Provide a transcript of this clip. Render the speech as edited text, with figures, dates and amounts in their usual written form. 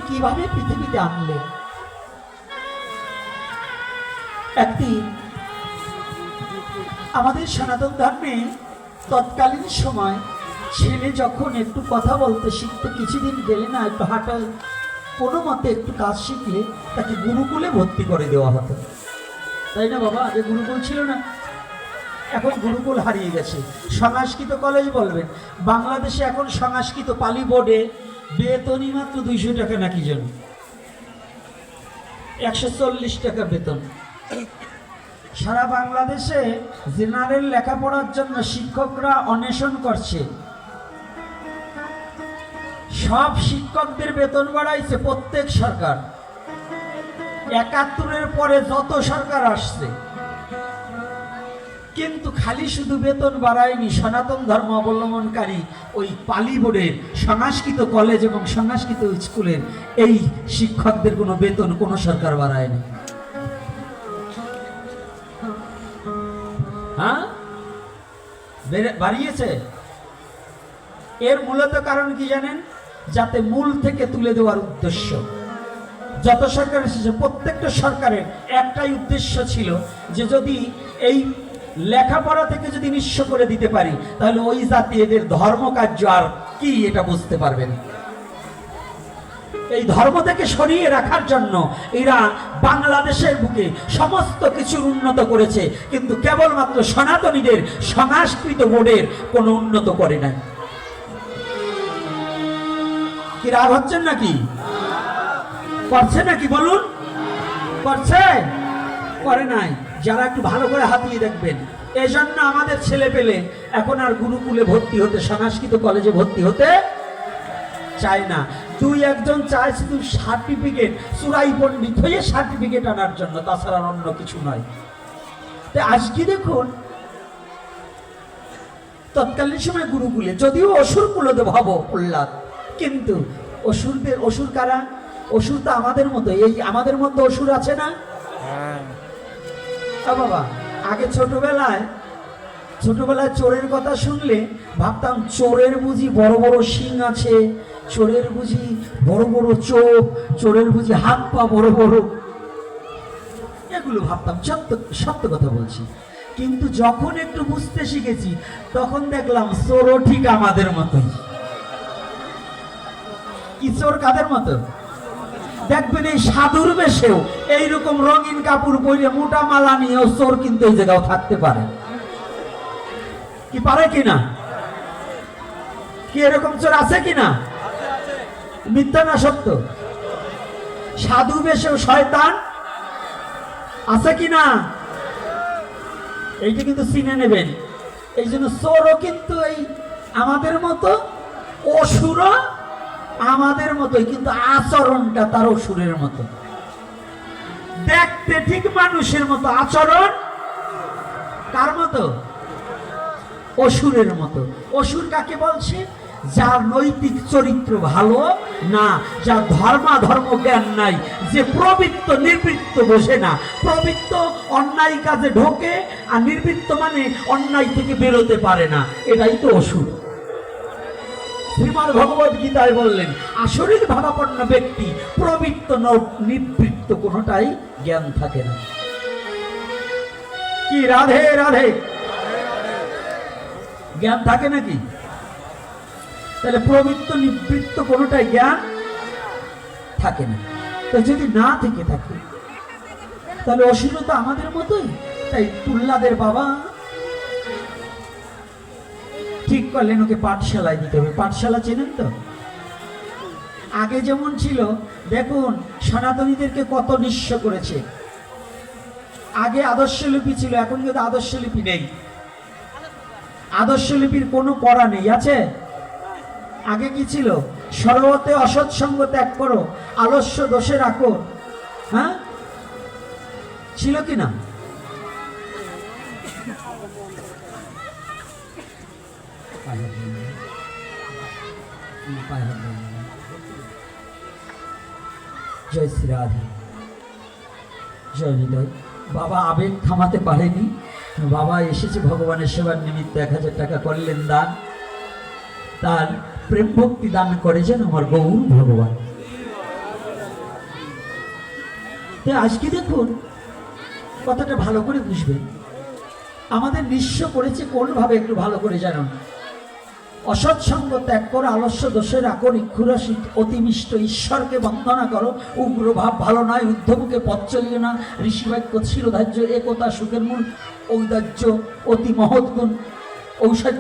কিভাবে পৃথিবীতে আনলেন। একদিন আমাদের সনাতন ধর্মে তৎকালীন সময় ছেলে যখন একটু কথা বলতে শিখতে কিছুদিন গেলে না, একটু হাঁটা, কোনো মতে একটু কাজ শিখলে তাকে গুরুকুলে ভর্তি করে দেওয়া হতো, তাই না বাবা? আগে গুরুকুল ছিল না, এখন গুরুকুল হারিয়ে গেছে। সংস্কৃত কলেজ বলবেন, বাংলাদেশে এখন সংস্কৃত পালি বোর্ডে বেতনই মাত্র 200 টাকা নাকি জন, 140 টাকা বেতন। সারা বাংলাদেশে জেনারেল লেখাপড়ার জন্য শিক্ষকরা অন্বেষণ করছে। সব শিক্ষকদের বেতন বাড়াইছে প্রত্যেক সরকার, 71-এর পরে যত সরকার আসছে, কিন্তু খালি শুধু বেতন বাড়ায়নি সনাতন ধর্ম অবলম্বনকারী ওই পালি বোর্ডের সংস্কৃত কলেজ এবং সংস্কৃত স্কুলের এই শিক্ষকদের কোনো বেতন কোনো সরকার বাড়ায়নি। হ্যাঁ, বাড়িয়েছে। এর মূলত কারণ কি জানেন? যাতে মূল থেকে তুলে দেওয়ার উদ্দেশ্য। যত সরকার এসেছে প্রত্যেকটা সরকারের একটাই উদ্দেশ্য ছিল যে যদি এই লেখাপড়া থেকে যদি নিঃস্ব করে দিতে পারি তাহলে ওই জাতি এদের ধর্মকার্য আর কি এটা বুঝতে পারবেন। এই ধর্ম থেকে সরিয়ে রাখার জন্য এরা বাংলাদেশের বুকে সমস্ত কিছুর উন্নত করেছে, কিন্তু কেবলমাত্র সনাতনীদের সংস্কৃত বোর্ডের কোনো উন্নত করে নাই। কি রাগ হচ্ছেন নাকি? করছে নাকি বলুন? করছে? করে নাই। যারা একটু ভালো করে হাতিয়ে দেখবেন। এই জন্য আমাদের ছেলে পেলে এখন আর গুরুকুলে ভর্তি হতে, সংস্কৃত কলেজে ভর্তি হতে চায় না। দুই একজন চায় শুধু সার্টিফিকেট, চূড়াই পণ্ডিত হয়ে সার্টিফিকেট আনার জন্য, তাছাড়া অন্য কিছু নয়। আজকে দেখুন তৎকালীন সময় গুরুকুলে যদিও অসুর কুলদেব হব প্রহ্লাদ, কিন্তু অসুরদের, অসুর কারা? অসুর তো আমাদের মতো, এই আমাদের মধ্যে অসুর আছে না বাবা? আগে ছোটবেলায় চোরের কথা শুনলে ভাবতাম চোরের বুঝি বড় বড় শিং আছে, চোরের বুঝি বড় বড় চোখ, চোরের বুঝি হাত পা বড় বড়, এগুলো ভাবতাম। সত্য কথা বলছি। কিন্তু যখন একটু বুঝতে শিখেছি তখন দেখলাম চোরও ঠিক আমাদের মতোই। কি চোর কাদের মতো? দেখবেন এই সাধুর বেশেও এইরকম রঙিন কাপড় পরে মোটা মালা নিয়েও চোর কিন্তু এই জায়গাও থাকতে পারে। কি পারে কিনা? কি এরকম চোর আছে কিনা? মিথ্যা না সত্য? সাধু বেশেও শয়তান আছে কিনা? এইটা কিন্তু চিনে নেবেন। এই জন্য চোরও কিন্তু এই আমাদের মতো, অসুরও আমাদের মতোই, কিন্তু আচরণটা তার অসুরের মতো। দেখতে ঠিক মানুষের মতো, আচরণ কার মতো? অসুরের মতো। অসুর কাকে বলছে? যার নৈতিক চরিত্র ভালো না, যার ধর্ম জ্ঞান নাই, যে প্রবৃত্ত নির্বৃত্ত বোঝে না। প্রবৃত্ত অন্যায় কাজে ঢোকে, আর নির্বৃত্ত মানে অন্যায় থেকে বেরোতে পারে না, এটাই তো অসুর। শ্রীমদ্ ভগবদ গীতায় বললেন আসরিক ভাবাপন্ন ব্যক্তি প্রবৃত্ত নিবৃত্ত কোনটাই জ্ঞান থাকে না। কি রাধে রাধে? জ্ঞান থাকে নাকি? তাহলে প্রবৃত্ত নিবৃত্ত কোনটাই জ্ঞান থাকে না। তো যদি না থেকে থাকে তাহলে অসুর তো আমাদের মতোই। তাই প্রহ্লাদের বাবা ঠিক করলেন ওকে পাঠশালায় দিতে হবে। পাঠশালা চেনেন তো? আগে যেমন ছিল দেখুন সনাতনীদেরকে কত নিঃস্ব করেছে। আগে আদর্শ লিপি ছিল, এখন কিন্তু আদর্শ লিপি নেই। আদর্শ লিপির কোনো পড়া নেই, আছে? আগে কি ছিল? সর্বতে অসৎসঙ্গ ত্যাগ করো, আলস্য দোষে রাখো। হ্যাঁ, ছিল কি না? জয় শ্রী রাধে, জয় হৃদয়। বাবা আবেগ থামাতে পারেনি। বাবা এসেছে ভগবানের সেবার নিমিত্ত, 1000 টাকা করলেন দান। তার প্রেম ভক্তি দান করেছেন আমার গৌর ভগবান। তো আজকে দেখুন কথাটা ভালো করে বুঝবেন, আমাদের নিঃস্ব করেছে কোনভাবে একটু ভালো করে জানুন। অসৎসঙ্গ ত্যাগ করো, আলস্য দোষে রাখো, নিক্ষুরসিত অতিমিষ্ট ঈশ্বরকে বন্দনা করো, উগ্র ভাব ভালো নয়, ঊর্ধ্বমুখে পথ চলিও না, ঋষিবাক্য শিরোধার্য, একতা সুখের মূল, ঔদার্য অতি মহৎ গুণ, ঔষধ